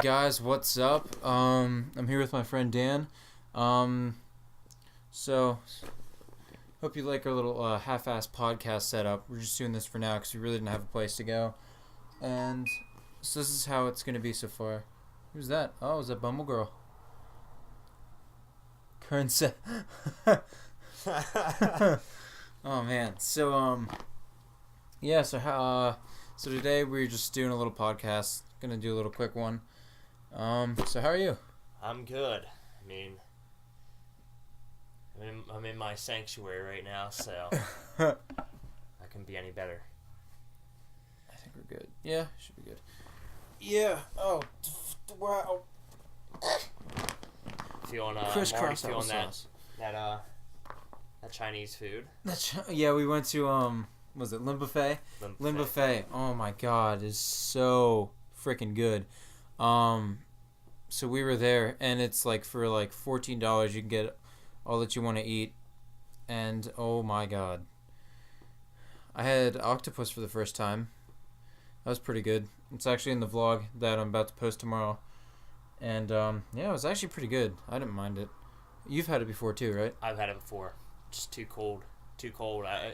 Guys, what's up? I'm here with my friend Dan. So hope you like our little half-ass podcast setup. We're just doing this for now because we really didn't have a place to go, and so this is how it's gonna be so far. Who's that? Oh, is that Bumble Girl? Current set. Oh man. Yeah. So today we're just doing a little podcast. Gonna do a little quick one. So how are you? I'm good. I'm in my sanctuary right now, so I couldn't be any better. I think we're good. Yeah, should be good. Yeah. Oh, wow. Feeling Crisscross feeling applesauce. that Chinese food. Yeah, we went to was it Lim Buffet? Lim Buffet. Oh my God, is so freaking good. So we were there, and it's like for like $14 you can get all that you want to eat, and oh my God, I had octopus for the first time. That was pretty good. It's actually in the vlog that I'm about to post tomorrow, and yeah, it was actually pretty good. I didn't mind it. You've had it before too, right? I've had it before. Just too cold. I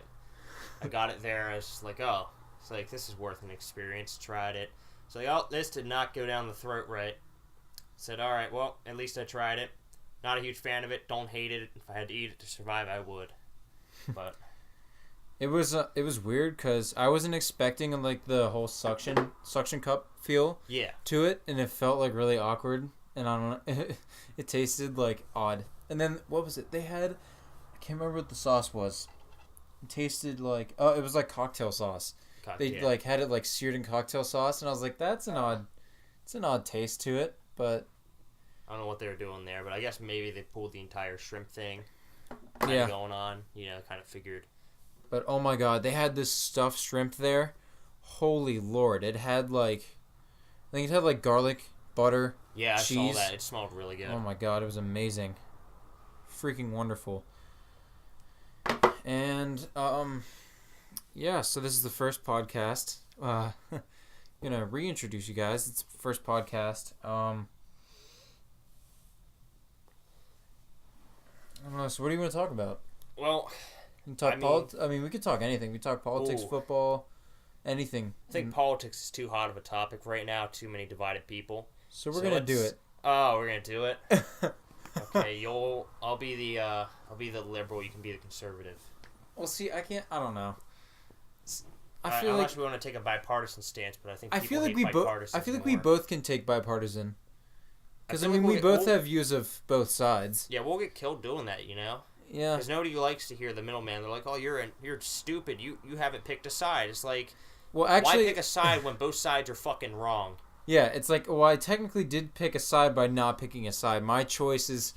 got it there. I was just like, oh, it's like this is worth an experience. Tried it. It's like, oh, this did not go down the throat right. Said, all right, well, at least I tried it. Not a huge fan of it. Don't hate it. If I had to eat it to survive, I would. But it was weird because I wasn't expecting like the whole suction cup feel to it, and it felt like really awkward. And I don't know, it tasted like odd. And then what was it? They had, I can't remember what the sauce was. It tasted like it was like cocktail sauce. They like had it like seared in cocktail sauce, and I was like, it's an odd taste to it. But I don't know what they were doing there, but I guess maybe they pulled the entire shrimp thing going on. Kind of figured. But oh my God, they had this stuffed shrimp there. Holy Lord, it had like, I think it had like garlic, butter, cheese. I saw that. It smelled really good. Oh my God, it was amazing. Freaking wonderful. And yeah, so this is the first podcast. Gonna reintroduce you guys. It's the first podcast. I don't know. So what do you want to talk about? Well, we could talk anything. We talk politics, football, anything. I think politics is too hot of a topic right now. Too many divided people. So we're gonna do it. Oh, we're gonna do it. Okay, I'll be the liberal. You can be the conservative. Well, see, I don't know. I'm not sure we want to take a bipartisan stance, but I think I feel like we both can take bipartisan. Because we both have views of both sides. Yeah, we'll get killed doing that, Yeah. Because nobody likes to hear the middleman. They're like, "Oh, you're stupid. You haven't picked a side." It's like, well, actually, why pick a side when both sides are fucking wrong? Yeah, it's like, well, I technically did pick a side by not picking a side. My choice is,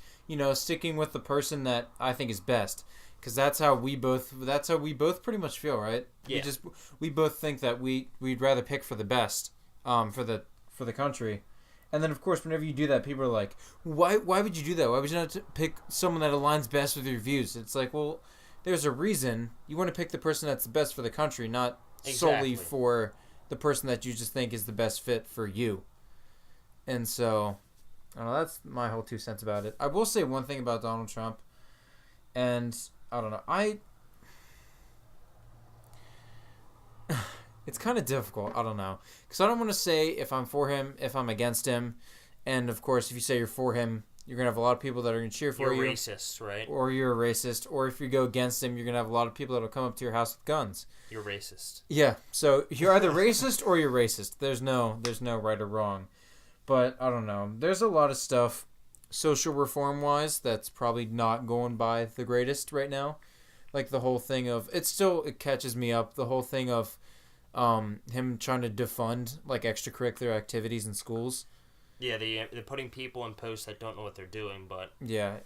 sticking with the person that I think is best. Because that's how we both pretty much feel, right? Yeah. We both think that we'd rather pick for the best, for the country. And then of course whenever you do that, people are like, why would you do that? Why would you not pick someone that aligns best with your views? It's like, well, there's a reason. You want to pick the person that's the best for the country, not solely for the person that you just think is the best fit for you. And so, I don't know, that's my whole 2 cents about it. I will say one thing about Donald Trump, and I don't know. It's kind of difficult. I don't know. Because I don't want to say if I'm for him, if I'm against him. And, of course, if you say you're for him, you're going to have a lot of people that are going to cheer for you. You're racist, right? Or you're a racist. Or if you go against him, you're going to have a lot of people that will come up to your house with guns. You're racist. Yeah. So you're either racist or you're racist. There's no right or wrong. But, I don't know. There's a lot of stuff, social reform-wise, that's probably not going by the greatest right now. Like the whole thing of... It catches me up. The whole thing of... him trying to defund like extracurricular activities in schools. Yeah, they're putting people in posts that don't know what they're doing, but yeah,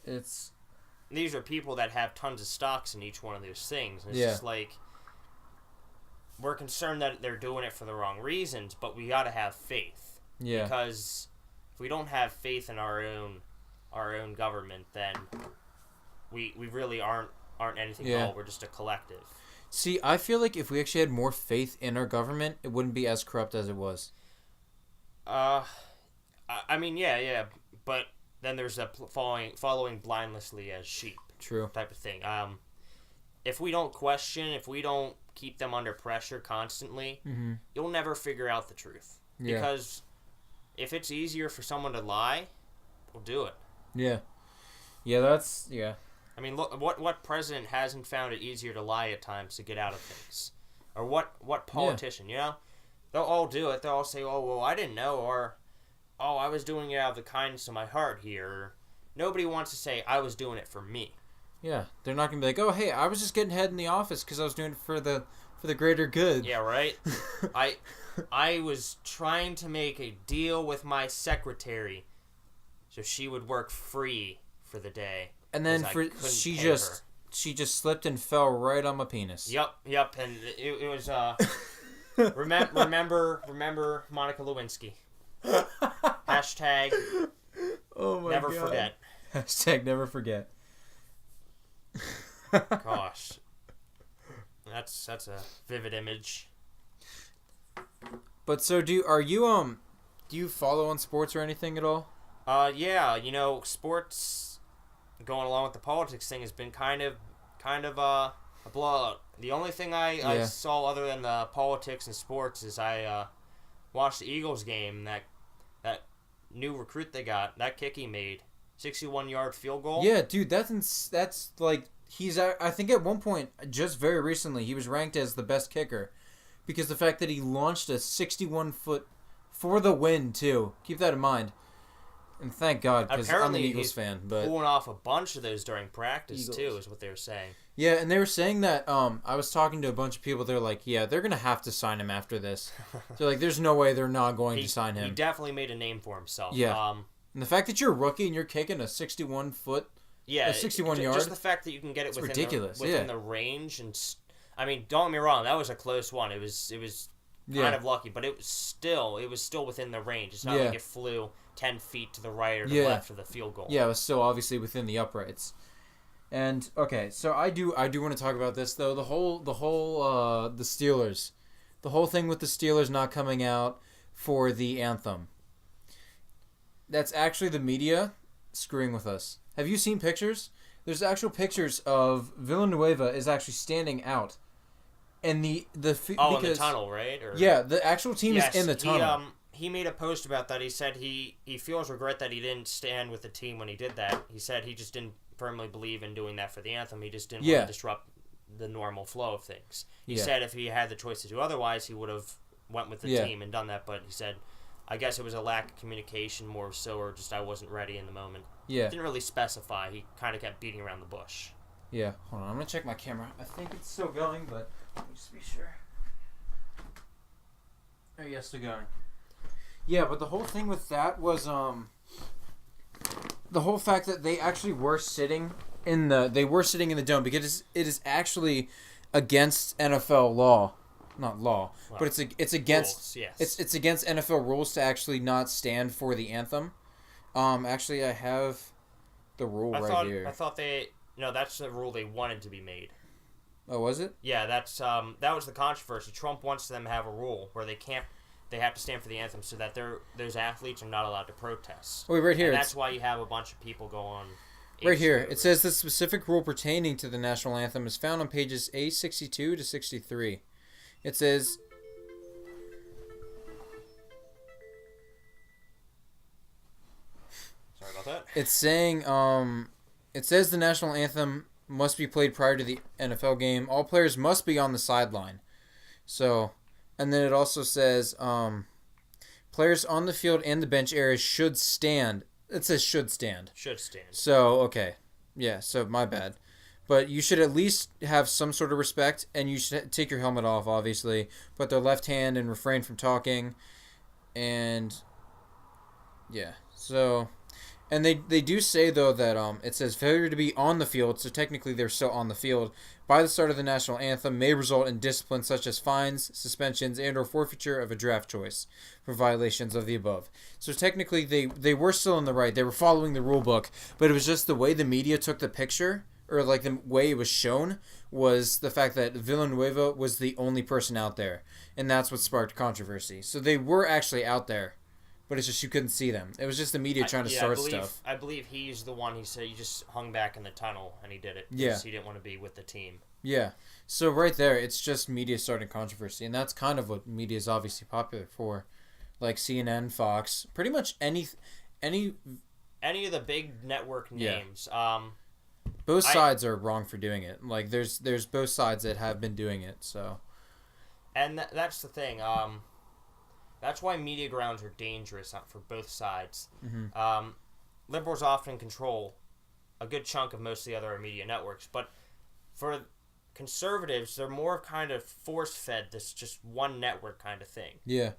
these are people that have tons of stocks in each one of those things. And it's just like, we're concerned that they're doing it for the wrong reasons, but we got to have faith. Yeah. Because if we don't have faith in our own government, then we really aren't anything at all. We're just a collective. See, I feel like if we actually had more faith in our government, it wouldn't be as corrupt as it was. I mean, yeah, but then there's a following blindlessly as sheep. True. Type of thing. If we don't question, if we don't keep them under pressure constantly, you'll never figure out the truth. Yeah. Because if it's easier for someone to lie, we'll do it. Yeah. Yeah. I mean, look, what president hasn't found it easier to lie at times to get out of things? Or what politician, you know? They'll all do it. They'll all say, oh, well, I didn't know, or, oh, I was doing it out of the kindness of my heart here. Nobody wants to say, I was doing it for me. Yeah, they're not going to be like, oh, hey, I was just getting ahead in the office because I was doing it for the greater good. Yeah, right? I was trying to make a deal with my secretary so she would work free for the day. And then she just slipped and fell right on my penis. Yep, and it was remember Monica Lewinsky. Hashtag oh my never God. Forget. Hashtag never forget. Gosh. That's a vivid image. But so do you follow on sports or anything at all? Yeah, sports going along with the politics thing has been kind of a blowout. The only thing I saw other than the politics and sports is I watched the Eagles game, that new recruit they got, that kick he made, 61-yard field goal. Yeah, dude, that's like I think at one point just very recently he was ranked as the best kicker because the fact that he launched a 61-foot for the win too. Keep that in mind. And thank God, because I'm an Eagles fan. But pulling off a bunch of those during practice too, is what they were saying. Yeah, and they were saying that. I was talking to a bunch of people. They're like, "Yeah, they're gonna have to sign him after this." They're like, "There's no way they're not going to sign him." He definitely made a name for himself. Yeah. And the fact that you're a rookie and you're kicking a 61-foot, a 61 yard, just the fact that you can get it within ridiculous. Within the range, and I mean, don't get me wrong, that was a close one. It was kind of lucky, but it was still within the range. It's not like it flew 10 feet to the right or the left of the field goal. Yeah, it was still obviously within the uprights. And okay, so I do want to talk about this though. The whole the Steelers, the whole thing with the Steelers not coming out for the anthem. That's actually the media screwing with us. Have you seen pictures? There's actual pictures of Villanueva is actually standing out. And in the tunnel, right? Or, yeah, the actual team is in the tunnel. He made a post about that. He said he feels regret that he didn't stand with the team when he did that. He said he just didn't firmly believe in doing that for the anthem. He just didn't want to disrupt the normal flow of things. He said if he had the choice to do otherwise, he would have went with the team and done that. But he said, I guess it was a lack of communication more so, or just I wasn't ready in the moment. Yeah. Didn't really specify. He kind of kept beating around the bush. Yeah. Hold on. I'm going to check my camera. I think it's still going, but let me just be sure. Oh, yeah, still going. Yeah, but the whole thing with that was the whole fact that they actually were sitting in the dome because it is actually against NFL law. Not law, but it's against rules, yes. It's against NFL rules to actually not stand for the anthem. Actually, I have the rule here. I thought that's the rule they wanted to be made. Oh, was it? Yeah, that was the controversy. Trump wants them to have a rule where they have to stand for the anthem so that those athletes are not allowed to protest. Wait, right here. And that's why you have a bunch of people go on. Right here, it says the specific rule pertaining to the national anthem is found on pages A62 to 63. It says, sorry about that. It's saying, it says the national anthem must be played prior to the NFL game. All players must be on the sideline. So, and then it also says, players on the field and the bench area should stand. It says should stand. Should stand. So, okay. Yeah, so my bad. But you should at least have some sort of respect, and you should take your helmet off, obviously. Put their left hand and refrain from talking. And, yeah. So, and they do say, though, that it says failure to be on the field, so technically they're still on the field, by the start of the national anthem may result in discipline such as fines, suspensions, and or forfeiture of a draft choice for violations of the above. So technically they were still in the right. They were following the rule book, but it was just the way the media took the picture, or like the way it was shown, was the fact that Villanueva was the only person out there, and that's what sparked controversy. So they were actually out there but it's just you couldn't see them. It was just the media trying to start stuff. I believe he's the one. He said he just hung back in the tunnel and he did it. Yeah, he didn't want to be with the team. Yeah, so right there, it's just media starting controversy, and that's kind of what media is obviously popular for, like CNN, Fox, pretty much any of the big network names. Yeah. Both sides are wrong for doing it. Like there's both sides that have been doing it. So, and that's the thing. That's why media grounds are dangerous for both sides. Mm-hmm. Liberals often control a good chunk of most of the other media networks, but for conservatives, they're more kind of force-fed this just one network kind of thing. Yeah.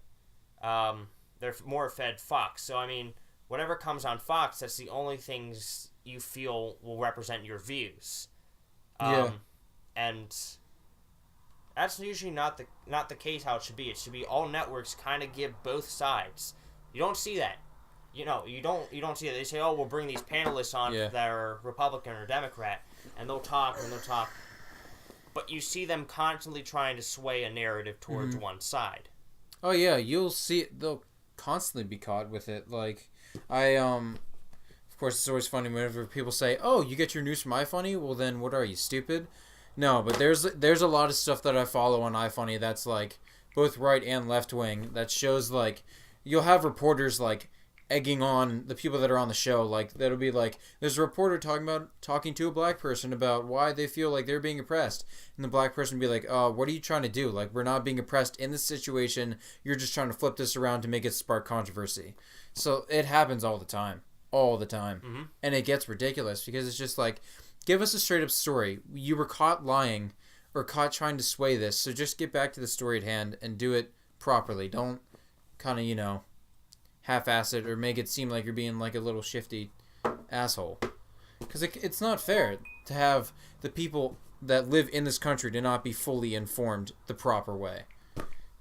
They're more fed Fox. So, I mean, whatever comes on Fox, that's the only things you feel will represent your views. Yeah. And that's usually not the case how it should be. It should be all networks kind of give both sides. You don't see that. You don't see that. They say, oh, we'll bring these panelists on that are Republican or Democrat, and they'll talk and they'll talk. But you see them constantly trying to sway a narrative towards one side. Oh yeah, you'll see it. They'll constantly be caught with it. Like, of course, it's always funny whenever people say, "Oh, you get your news from iFunny." Well, then what are you, stupid? No, but there's a lot of stuff that I follow on iFunny that's like both right and left wing. That shows like you'll have reporters like egging on the people that are on the show. Like that'll be like there's a reporter talking to a black person about why they feel like they're being oppressed, and the black person will be like, what are you trying to do? Like, we're not being oppressed in this situation. You're just trying to flip this around to make it spark controversy. So it happens all the time. Mm-hmm. And it gets ridiculous because it's just like, give us a straight up story. You were caught lying or caught trying to sway this, so just get back to the story at hand and do it properly. Don't kind of half-ass it or make it seem like you're being like a little shifty asshole, because it's not fair to have the people that live in this country to not be fully informed the proper way.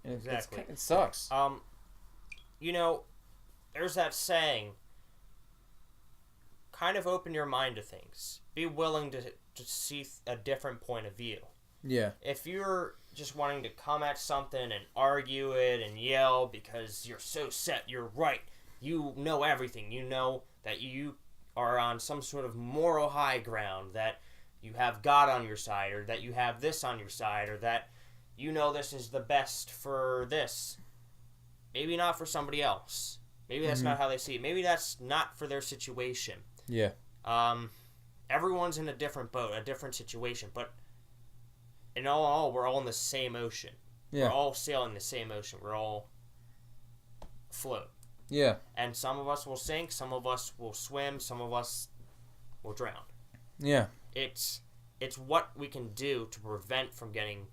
And exactly. It sucks. There's that saying, kind of open your mind to things. Be willing to see a different point of view. Yeah. If you're just wanting to come at something and argue it and yell because you're so set, you're right, you know everything, you know that you are on some sort of moral high ground, that you have God on your side, or that you have this on your side, or that you know this is the best for this. Maybe not for somebody else. Maybe that's not how they see it. Maybe that's not for their situation. Yeah. Everyone's in a different boat, a different situation, but in all, we're all in the same ocean. Yeah. We're all sailing the same ocean. We're all afloat. Yeah. And some of us will sink, some of us will swim, some of us will drown. Yeah. It's what we can do to prevent from getting,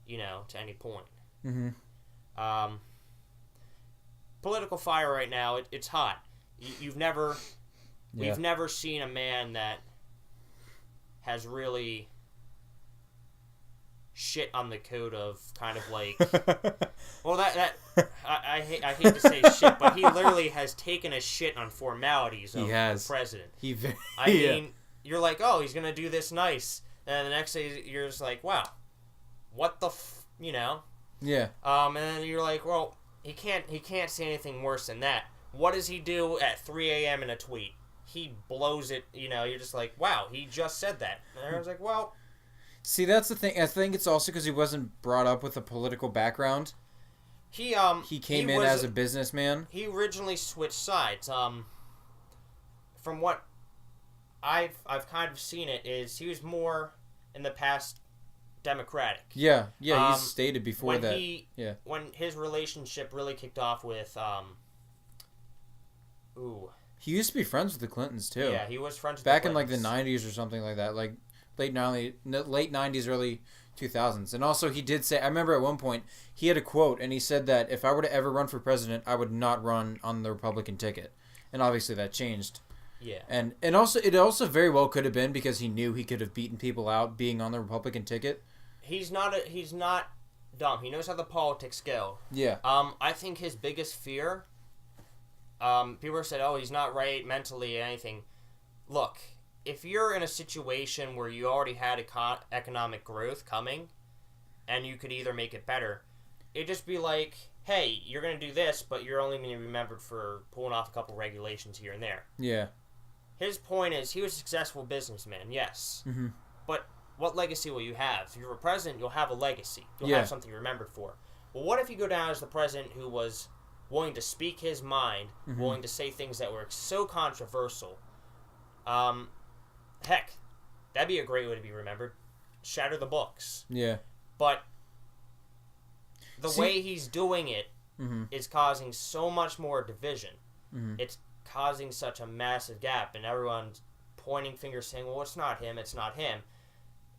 to any point. Mm-hmm. Political fire right now, it's hot. We've never seen a man that has really shit on the code of kind of like, well, I hate to say shit, but he literally has taken a shit on formalities of the president. I mean, you're like, oh, he's gonna do this nice, and the next day you're just like, wow, what the Yeah. And then you're like, well, he can't say anything worse than that. What does he do at 3 a.m. in a tweet? He blows it. You're just like, wow, he just said that. And I was like, well. See, that's the thing. I think it's also because he wasn't brought up with a political background. He came in as a businessman. He originally switched sides. From what I've kind of seen it is he was more in the past Democratic. Yeah, he's stated before that. When his relationship really kicked off with he used to be friends with the Clintons too. Yeah, he was friends with back the in like the 90s or something like that, like late 90s, early 2000s. And also he did say, I remember at one point he had a quote and he said that if I were to ever run for president, I would not run on the Republican ticket. And obviously that changed. Yeah. And it also very well could have been because he knew he could have beaten people out being on the Republican ticket. He's not dumb. He knows how the politics go. Yeah. I think his biggest fear, people said, oh, he's not right mentally or anything. Look, if you're in a situation where you already had economic growth coming and you could either make it better, it'd just be like, hey, you're going to do this, but you're only going to be remembered for pulling off a couple regulations here and there. Yeah. His point is, he was a successful businessman, yes. Mm-hmm. But what legacy will you have? If you're a president, you'll have a legacy. You'll have something you're remembered for. Well, what if you go down as the president who was willing to speak his mind, willing to say things that were so controversial? Heck, that'd be a great way to be remembered. Shatter the books. Yeah. But the way he's doing it is causing so much more division. It's causing such a massive gap, and everyone's pointing fingers saying, well, it's not him, it's not him.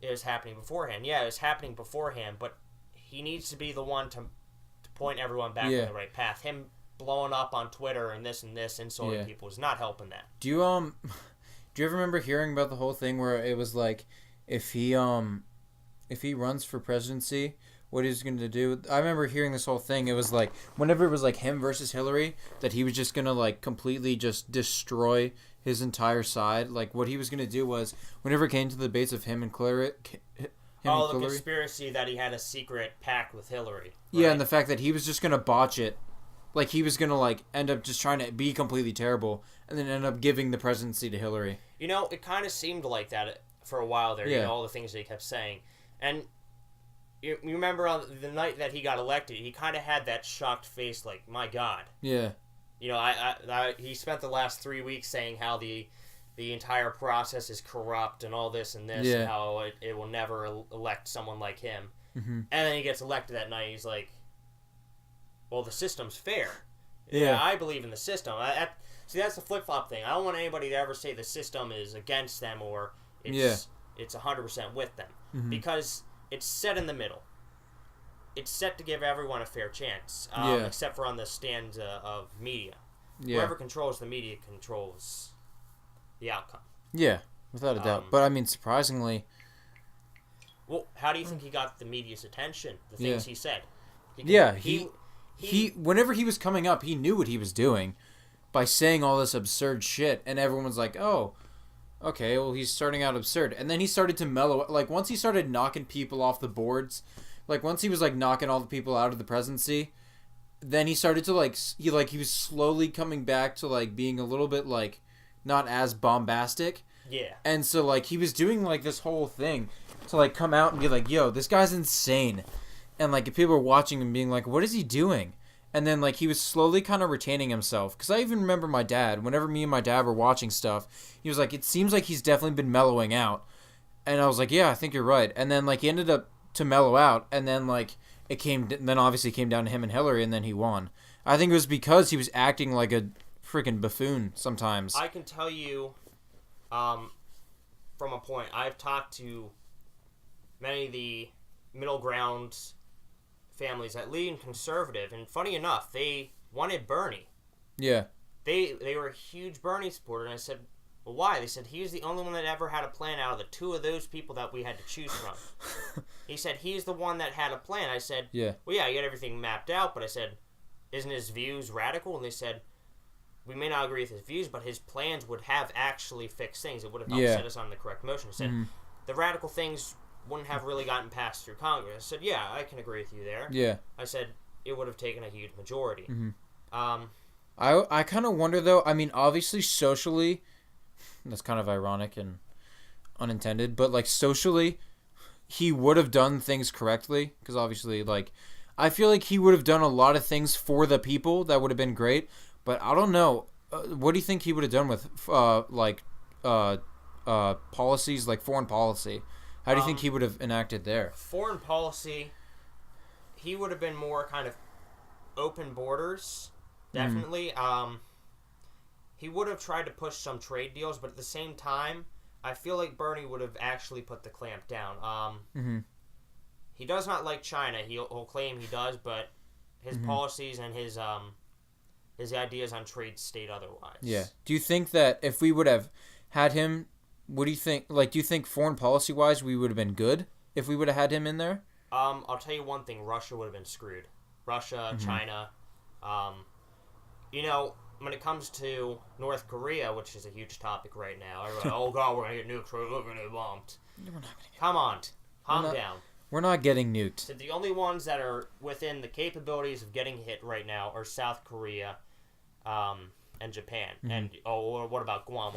It was happening beforehand. Yeah, it was happening beforehand, but he needs to be the one to point everyone back on the right path. Him blowing up on Twitter and this, insulting people is not helping that. Do you ever remember hearing about the whole thing where it was like, if he runs for presidency, what he's going to do? I remember hearing this whole thing. It was like, whenever it was like him versus Hillary, that he was just going to like completely just destroy his entire side. Like what he was going to do was, whenever it came to the debates of him and Hillary. The conspiracy that he had a secret pact with Hillary. Right? Yeah, and the fact that he was just going to botch it. Like he was going to like end up just trying to be completely terrible and then end up giving the presidency to Hillary. You know, it kind of seemed like that for a while there. Yeah. You know, all the things that he kept saying. And you remember on the night that he got elected, he kind of had that shocked face like, my God. Yeah. You know, he spent the last 3 weeks saying how the entire process is corrupt and all this and how it will never elect someone like him. And then he gets elected that night, he's like, well, the system's fair. Yeah, I believe in the system. See, that's the flip-flop thing. I don't want anybody to ever say the system is against them or it's 100% with them. Because it's set in the middle. It's set to give everyone a fair chance, except for on the stand of media. Whoever controls the media controls the outcome. Yeah, without a doubt. But, I mean, surprisingly... Well, how do you think he got the media's attention? The things he said? He whenever he was coming up, he knew what he was doing by saying all this absurd shit, and everyone was like, oh... Okay, well, he's starting out absurd. And then he started to mellow. Like, once he started knocking people off the boards, like, once he was, like, knocking all the people out of the presidency, then he started to, like, he was slowly coming back to, like, being a little bit, like, not as bombastic. Yeah. And so, like, he was doing, like, this whole thing to, like, come out and be like, yo, this guy's insane. And, like, if people were watching him being like, what is he doing? And then, like, he was slowly kind of retaining himself. Because I even remember my dad, whenever me and my dad were watching stuff, he was like, it seems like he's definitely been mellowing out. And I was like, yeah, I think you're right. And then, like, he ended up to mellow out. And then, like, then obviously came down to him and Hillary, and then he won. I think it was because he was acting like a freaking buffoon sometimes. I can tell you, from a point, I've talked to many of the middle ground families that lean conservative, and funny enough, they wanted Bernie. Yeah. They were a huge Bernie supporter, and I said, well, why? They said, he was the only one that ever had a plan out of the two of those people that we had to choose from. He said, he's the one that had a plan. I said, well, yeah, he had everything mapped out, but I said, isn't his views radical? And they said, we may not agree with his views, but his plans would have actually fixed things. It would have helped set us on the correct motion. I said, the radical things wouldn't have really gotten passed through Congress. I said, yeah, I can agree with you there. Yeah. I said, it would have taken a huge majority. I kind of wonder, though, I mean, obviously, socially, that's kind of ironic and unintended, but, like, socially, he would have done things correctly, because obviously, like, I feel like he would have done a lot of things for the people that would have been great, but I don't know. What do you think he would have done with, policies, like foreign policy? How do you think he would have enacted there? Foreign policy, he would have been more kind of open borders, definitely. He would have tried to push some trade deals, but at the same time, I feel like Bernie would have actually put the clamp down. He does not like China. He'll claim he does, but his policies and his ideas on trade state otherwise. Yeah. Do you think that if we would have had him... What do you think? Like, do you think foreign policy-wise we would have been good if we would have had him in there? I'll tell you one thing. Russia would have been screwed. Russia, China. You know, when it comes to North Korea, which is a huge topic right now, everybody, oh, God, we're going to get nuked. We're going to get bombed. Come on. Calm down. We're not getting nuked. So the only ones that are within the capabilities of getting hit right now are South Korea, and Japan. Mm-hmm. And what about Guam?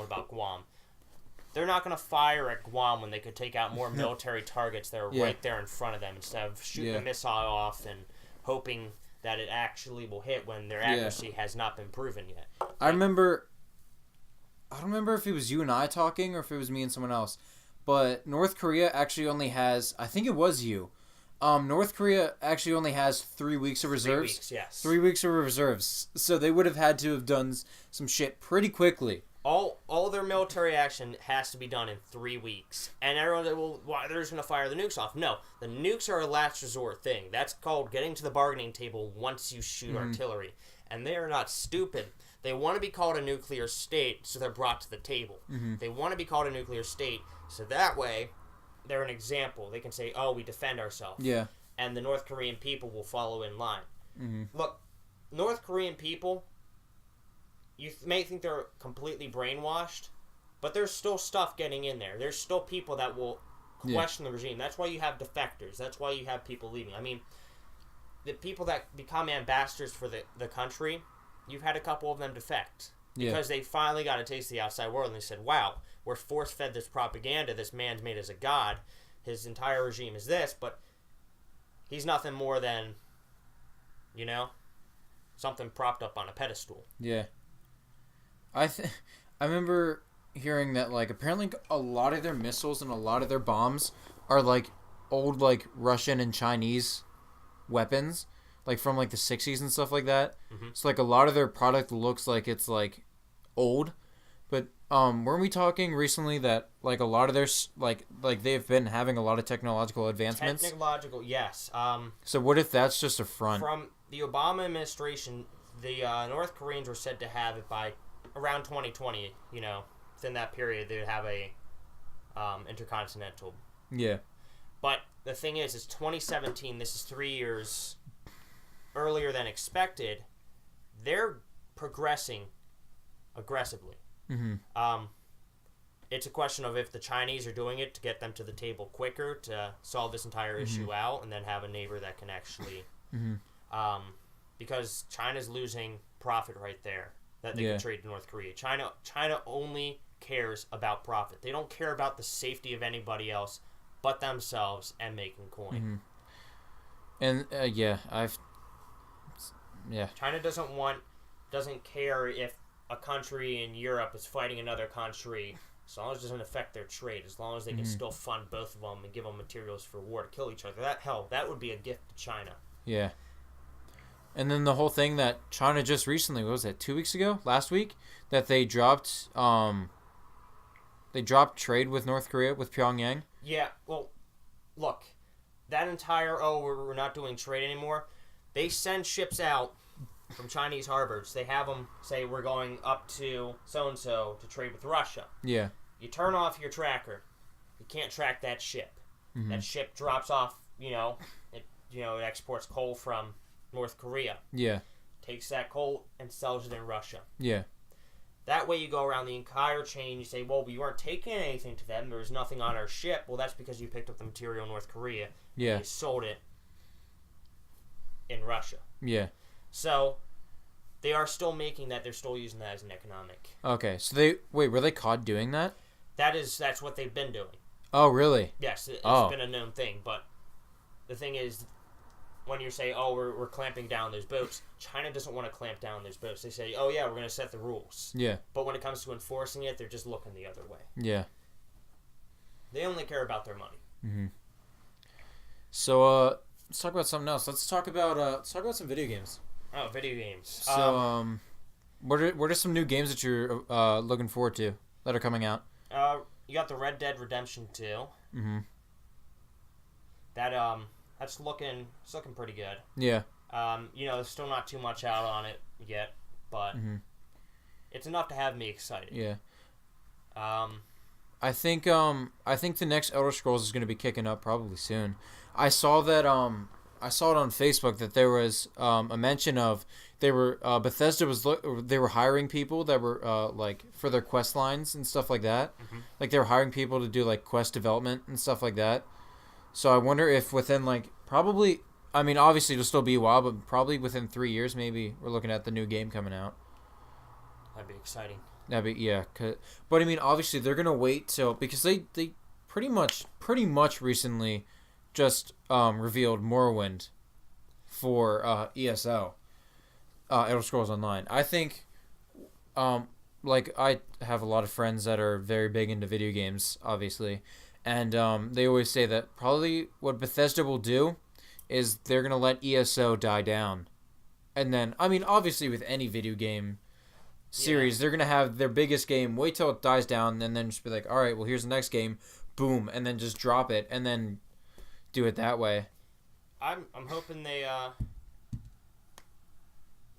They're not going to fire at Guam when they could take out more military targets that are right there in front of them instead of shooting a missile off and hoping that it actually will hit when their accuracy has not been proven yet. I don't remember if it was you and I talking or if it was me and someone else, but North Korea actually only has, I think it was you, North Korea actually only has 3 weeks of reserves. 3 weeks, yes. 3 weeks of reserves. So they would have had to have done some shit pretty quickly. All their military action has to be done in 3 weeks. And everyone said, well, why, they're just going to fire the nukes off. No, the nukes are a last resort thing. That's called getting to the bargaining table once you shoot artillery. And they are not stupid. They want to be called a nuclear state, so they're brought to the table. They want to be called a nuclear state, so that way they're an example. They can say, oh, we defend ourselves. Yeah. And the North Korean people will follow in line. Look, North Korean people, you may think they're completely brainwashed, but there's still stuff getting in there. There's still people that will question the regime. That's why you have defectors. That's why you have people leaving. I mean, the people that become ambassadors for the country, you've had a couple of them defect. Because they finally got a taste of the outside world and they said, wow, we're force-fed this propaganda. This man's made as a god. His entire regime is this, but he's nothing more than, something propped up on a pedestal. Yeah. I remember hearing that, like, apparently a lot of their missiles and a lot of their bombs are, like, old, like, Russian and Chinese weapons, like, from, like, the 60s and stuff like that. So, like, a lot of their product looks like it's, like, old. But, weren't we talking recently that, like, a lot of their, like they've been having a lot of technological advancements? Technological, yes. So what if that's just a front? From the Obama administration, the North Koreans were said to have it by around 2020, within that period, they would have a intercontinental. Yeah. But the thing is, it's 2017. This is 3 years earlier than expected. They're progressing aggressively. It's a question of if the Chinese are doing it to get them to the table quicker to solve this entire issue out and then have a neighbor that can actually... because China's losing profit right there that they can trade to North Korea. China only cares about profit. They don't care about the safety of anybody else but themselves and making coin. And China doesn't care if a country in Europe is fighting another country, as long as it doesn't affect their trade, as long as they can still fund both of them and give them materials for war to kill each other. That would be a gift to China. Yeah. And then the whole thing that China just recently, what was it, 2 weeks ago? Last week? That they dropped trade with North Korea, with Pyongyang? Yeah, well, look, that entire, we're not doing trade anymore, they send ships out from Chinese harbors. They have them say, we're going up to so-and-so to trade with Russia. Yeah. You turn off your tracker. You can't track that ship. That ship drops off, it exports coal from North Korea. Yeah. Takes that coal and sells it in Russia. Yeah. That way you go around the entire chain. You say, well, we weren't taking anything to them. There was nothing on our ship. Well, that's because you picked up the material in North Korea. Yeah. And you sold it in Russia. Yeah. So they are still making that. They're still using that as an economic. Okay. So were they caught doing that? That's what they've been doing. Oh, really? Yes. It's been a known thing. But the thing is, when you say, we're clamping down those boats, China doesn't want to clamp down those boats. They say, we're going to set the rules. Yeah. But when it comes to enforcing it, they're just looking the other way. Yeah. They only care about their money. So, let's talk about something else. Let's talk about some video games. Oh, video games. So, what are some new games that you're looking forward to that are coming out? You got the Red Dead Redemption 2. That's looking pretty good. Yeah. There's still not too much out on it yet, but it's enough to have me excited. Yeah. I think the next Elder Scrolls is going to be kicking up probably soon. I saw that I saw it on Facebook that there was a mention of Bethesda they were hiring people that were like for their quest lines and stuff like that. Like they were hiring people to do like quest development and stuff like that. So I wonder if within like probably, I mean, obviously it'll still be a while, but probably within 3 years, maybe we're looking at the new game coming out. That'd be exciting. That'd be yeah. But I mean, obviously they're gonna wait till because they pretty much recently just revealed Morrowind for ESO, Elder Scrolls Online. I think, like I have a lot of friends that are very big into video games, obviously, and they always say that probably what Bethesda will do is they're gonna let ESO die down, and then I mean obviously with any video game series, they're gonna have their biggest game, wait till it dies down, and then just be like, all right, well here's the next game, boom, and then just drop it, and then do it that way. I'm hoping they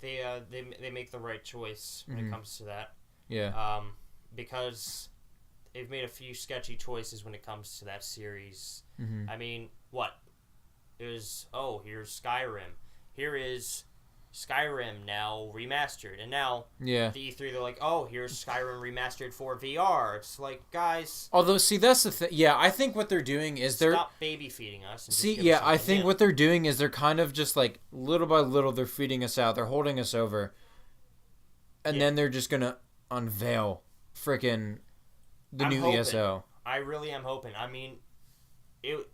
make the right choice when it comes to that. Yeah. Because they've made a few sketchy choices when it comes to that series. Mm-hmm. I mean, what? Here's Skyrim. Here is Skyrim now remastered, and now the E3 they're like, oh, here's Skyrim remastered for VR. It's like, guys. Although, see, that's the thing. Yeah, I think what they're doing is stop baby feeding us. And see, yeah, I think what they're doing is they're kind of just like little by little they're feeding us out. They're holding us over, and then they're just gonna unveil frickin' the new ESO. I really am hoping. I mean, it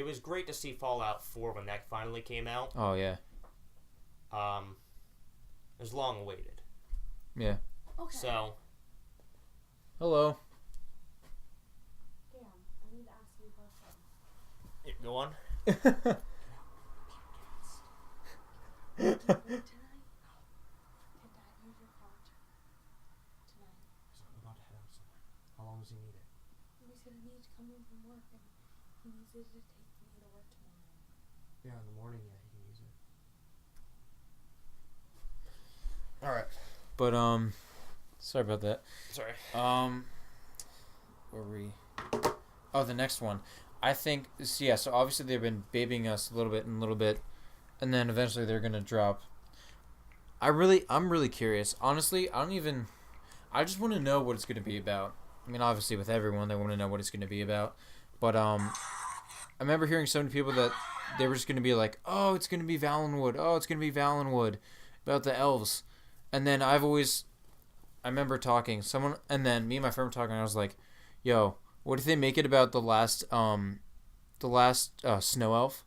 was great to see Fallout 4 when that finally came out. Oh yeah. It was long awaited. Yeah. Okay. So. Hello. Damn, I need to ask you a question. Yeah, go on. Tonight? Can Dad use your car tonight? So I'm about to head out somewhere. How long does he need it? He's gonna need to come in from work, and he needs it to take me to work tomorrow. Yeah, in the morning, yeah, he can use it. All right. But sorry about that. Sorry. Where were we? Oh, the next one. I think yeah. So obviously they've been babying us a little bit, and then eventually they're gonna drop. I'm really curious. Honestly, I just want to know what it's gonna be about. I mean, obviously with everyone they want to know what it's gonna be about, but I remember hearing so many people that they were just gonna be like, oh, it's gonna be Valenwood. Oh, it's gonna be Valenwood, about the elves. And then I remember talking someone, and then me and my friend were talking. And I was like, "Yo, what if they make it about the last snow elf?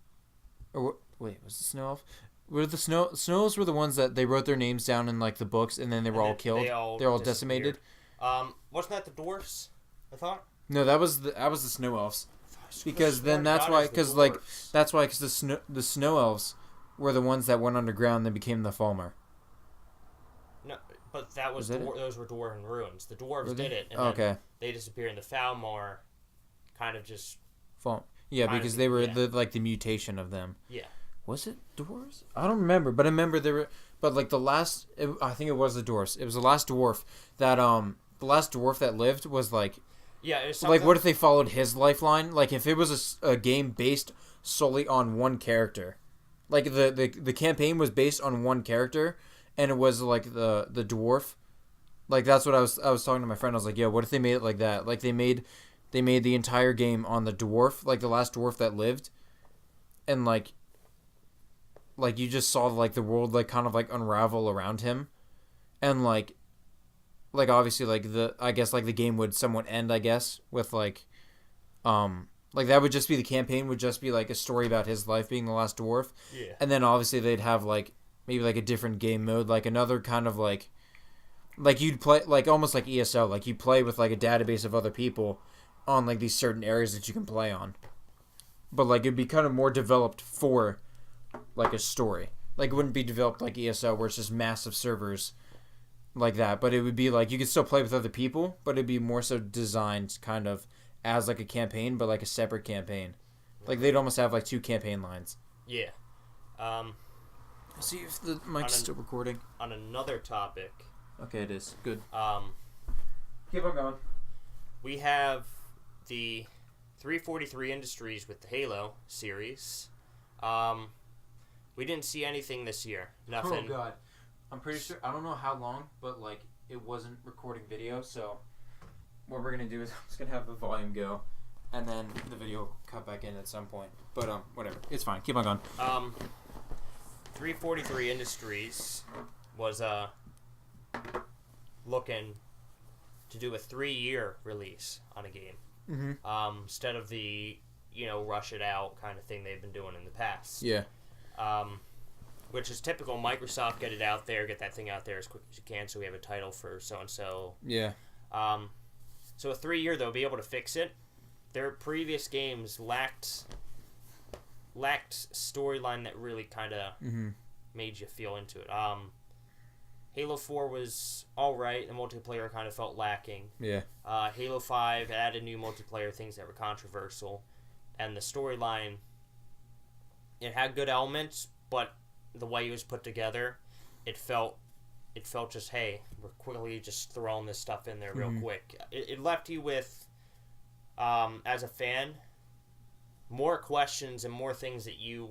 Or wait, was it snow elf? Were the snow elves were the ones that they wrote their names down in like the books, and then they were all killed. They're all decimated. Wasn't that the dwarfs? I thought. No, that was the snow elves. Because then that's why the snow elves were the ones that went underground and then became the Falmer. No, but that was those were dwarven ruins. The dwarves did it, and then they disappeared. And the Falmar kind of just yeah, because they were the mutation of them. Yeah. Was it dwarves? I don't remember, but I remember there were. But like I think it was the dwarves. It was the last dwarf that lived was like. Yeah, it was like what if they followed his lifeline? Like if it was a game based solely on one character, like the campaign was based on one character. And it was like the dwarf, like that's what I was talking to my friend. I was like, "Yo, what if they made it like that? Like they made the entire game on the dwarf, like the last dwarf that lived, and like you just saw like the world like kind of like unravel around him, and like obviously like I guess like the game would somewhat end, I guess, with like that would just be the campaign would just be like a story about his life being the last dwarf, and then obviously they'd have like. Maybe like a different game mode, like another kind of like you'd play like almost like ESO, like you play with like a database of other people on like these certain areas that you can play on, but like it'd be kind of more developed for like a story. Like it wouldn't be developed like ESO where it's just massive servers like that, but it would be like you could still play with other people, but it'd be more so designed kind of as like a campaign, but like a separate campaign. Like they'd almost have like two campaign lines. Yeah. See if the mic's still recording. On another topic. Okay, it is. Good. Keep on going. We have the 343 Industries with the Halo series. We didn't see anything this year. Nothing. Oh, God. I'm pretty sure... I don't know how long, but, like, it wasn't recording video, so what we're going to do is I'm just going to have the volume go, and then the video will cut back in at some point. But whatever, it's fine. Keep on going. 343 Industries was looking to do a 3-year release on a game. Mm-hmm. Instead of the rush it out kind of thing they've been doing in the past. Yeah. Which is typical. Microsoft, get it out there, get that thing out there as quick as you can, so we have a title for so and so. Yeah. So a 3-year they'll be able to fix it. Their previous games lacked storyline that really kind of made you feel into it. Halo 4 was alright. The multiplayer kind of felt lacking. Yeah. Halo 5 added new multiplayer things that were controversial. And the storyline, it had good elements, but the way it was put together, it felt just, hey, we're quickly just throwing this stuff in there real quick. It left you with, as a fan, more questions and more things that you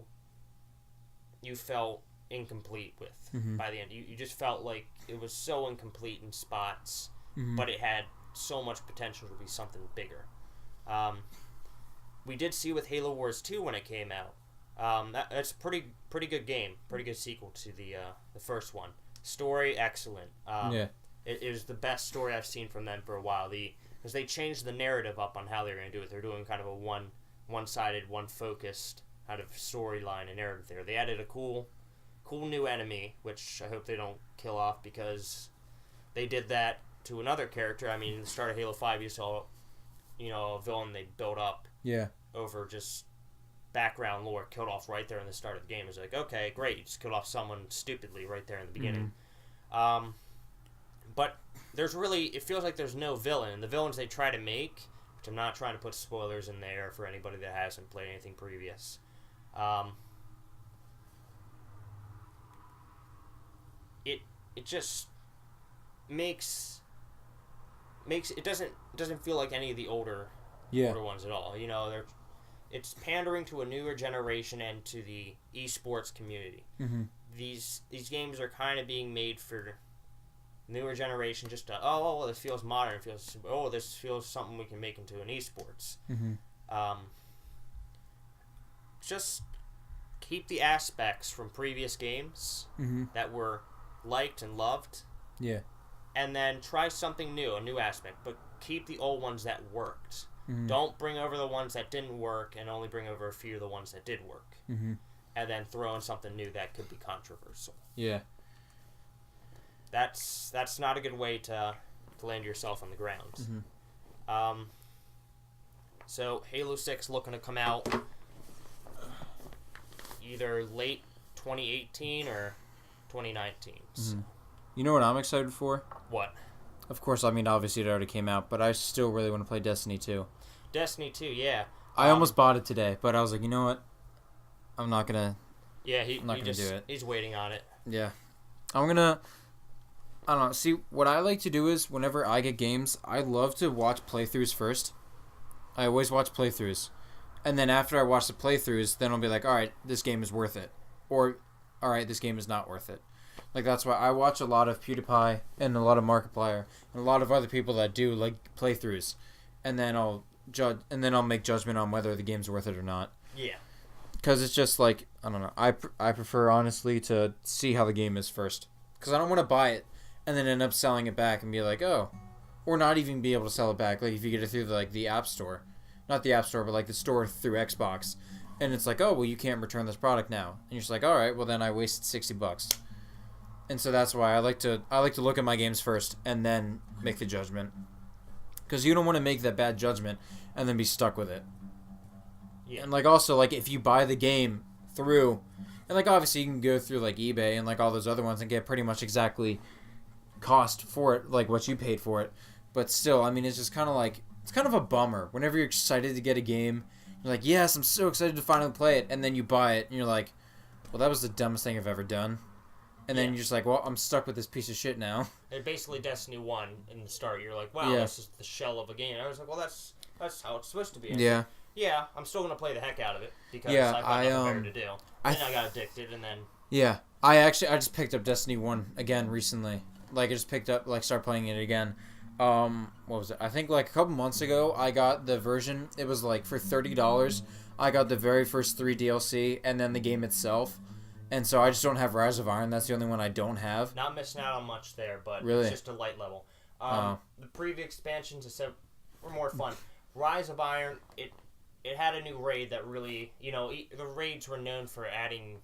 felt incomplete with by the end. You just felt like it was so incomplete in spots, but it had so much potential to be something bigger. We did see with Halo Wars 2 when it came out. That's a pretty good game, pretty good sequel to the first one. Story, excellent. It is the best story I've seen from them for a while. Because they changed the narrative up on how they're going to do it. They're doing kind of a one-sided, one-focused kind of storyline and narrative there. They added a cool new enemy, which I hope they don't kill off, because they did that to another character. I mean, at the start of Halo 5, you saw, a villain they built up over just background lore, killed off right there in the start of the game. It's like, okay, great, you just killed off someone stupidly right there in the beginning. But it feels like there's no villain. The villains they try to make, which I'm not trying to put spoilers in there for anybody that hasn't played anything previous. It just makes it doesn't feel like any of the older ones at all. It's pandering to a newer generation and to the esports community. These games are kind of being made for newer generation, just to this feels modern, this feels something we can make into an esports. Just keep the aspects from previous games that were liked and loved, and then try something new, a new aspect, but keep the old ones that worked. Don't bring over the ones that didn't work and only bring over a few of the ones that did work, and then throw in something new that could be controversial. That's not a good way to land yourself on the ground. So Halo 6 looking to come out either late 2018 or 2019. So. You know what I'm excited for? What? Of course, I mean, obviously it already came out, but I still really want to play Destiny 2. Destiny 2, yeah. I almost bought it today, but I was like, you know what? I'm not gonna. Yeah, I'm not gonna do it. He's waiting on it. Yeah, I'm gonna. I don't know. See, what I like to do is whenever I get games, I love to watch playthroughs first. I always watch playthroughs, and then after I watch the playthroughs, then I'll be like, all right, this game is worth it, or all right, this game is not worth it. Like, that's why I watch a lot of PewDiePie and a lot of Markiplier and a lot of other people that do like playthroughs, and then I'll make judgment on whether the game's worth it or not. Yeah. Because it's just like, I don't know. I prefer honestly to see how the game is first, because I don't want to buy it and then end up selling it back and be like, oh, or not even be able to sell it back. Like if you get it through the App Store, not the App Store, but like the store through Xbox, and it's like, oh, well, you can't return this product now, and you're just like, all right, well then I wasted $60. And so that's why I like to look at my games first and then make the judgment. Because you don't want to make that bad judgment and then be stuck with it. Yeah. And like also like if you buy the game through, and like obviously you can go through like eBay and like all those other ones and get pretty much exactly cost for it, like what you paid for it. But still, I mean, it's just kind of like, it's kind of a bummer whenever you're excited to get a game. You're like, yes, I'm so excited to finally play it, and then you buy it and you're like, well, that was the dumbest thing I've ever done. And then you're just like, well, I'm stuck with this piece of shit now. And basically Destiny 1 in the start, you're like, wow, this is the shell of a game. And I was like, well, that's how it's supposed to be. And yeah, I'm still going to play the heck out of it because I've got nothing better to do. Then I got addicted, and then... Yeah, I just picked up Destiny 1 again recently. Like, I just picked up, like, started playing it again. what was it? I think like a couple months ago, I got the version. It was like for $30. I got the very first 3 DLC and then the game itself. And so I just don't have Rise of Iron. That's the only one I don't have. Not missing out on much there, but Really? it's just a light level. The previous expansions were more fun. Rise of Iron, it had a new raid that really, the raids were known for adding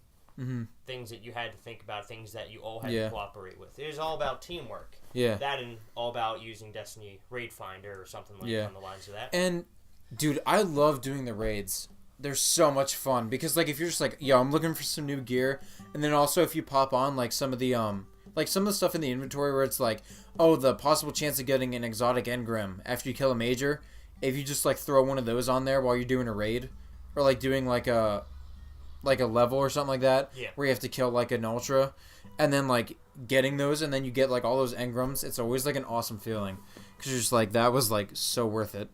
things that you had to think about, things that you all had to cooperate with. It was all about teamwork. Yeah. That and all about using Destiny Raid Finder or something like on the lines of that. And, dude, I love doing the raids. They're so much fun because, like, if you're just like, yo, I'm looking for some new gear, and then also if you pop on like some of the stuff in the inventory where it's like, oh, the possible chance of getting an exotic engram after you kill a major, if you just like throw one of those on there while you're doing a raid, or like doing like a level or something like that, where you have to kill like an ultra, and then like getting those, and then you get like all those engrams, it's always like an awesome feeling because you're just like, that was like so worth it.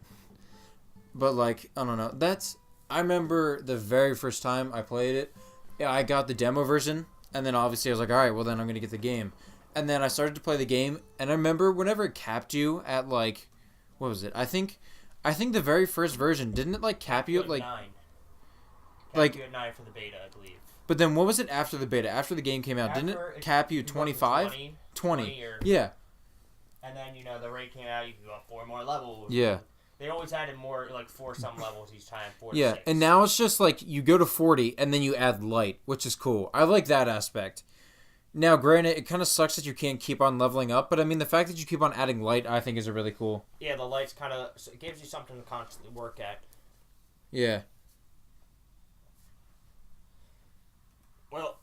But like, I don't know, I remember the very first time I played it, I got the demo version, and then obviously I was like, alright, well then I'm going to get the game. And then I started to play the game, and I remember whenever it capped you at like, what was it? I think the very first version, didn't it like cap you at like 9. Like you at 9 for the beta, I believe. But then what was it after the beta? After the game came out, didn't it cap you 25? 20. Yeah. And then, the raid came out, you could go up 4 more levels. Yeah. They always added more, like 4-some levels each time. 4 to 6. And now it's just like you go to 40 and then you add light, which is cool. I like that aspect. Now, granted, it kind of sucks that you can't keep on leveling up, but I mean, the fact that you keep on adding light, I think, is really cool. Yeah, the light's kind of, it gives you something to constantly work at. Yeah. Well,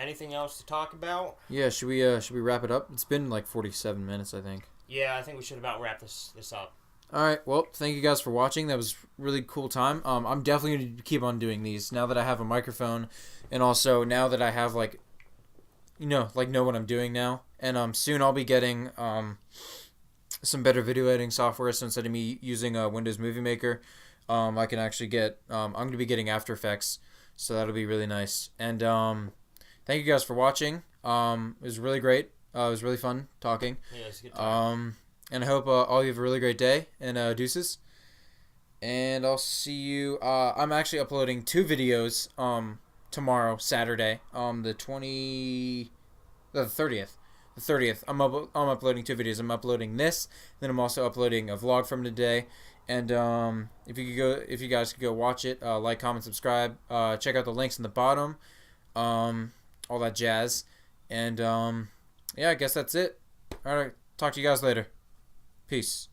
anything else to talk about? Yeah, should we wrap it up? It's been like 47 minutes, I think. Yeah, I think we should about wrap this up. All right, well, thank you guys for watching. That was a really cool time. I'm definitely going to keep on doing these now that I have a microphone, and also now that I have, like, know what I'm doing now. And soon I'll be getting some better video editing software, so instead of me using Windows Movie Maker, I can actually get, I'm going to be getting After Effects, so that'll be really nice. And thank you guys for watching. It was really great. It was really fun talking. Yeah, it's a good time. And I hope all of you have a really great day, and deuces. And I'll see you. I'm actually uploading 2 videos tomorrow, Saturday, the 30th. The 30th. I'm uploading 2 videos. I'm uploading this, then I'm also uploading a vlog from today. And if you guys could go watch it, like, comment, subscribe, check out the links in the bottom, all that jazz. And yeah, I guess that's it. All right, talk to you guys later. Peace.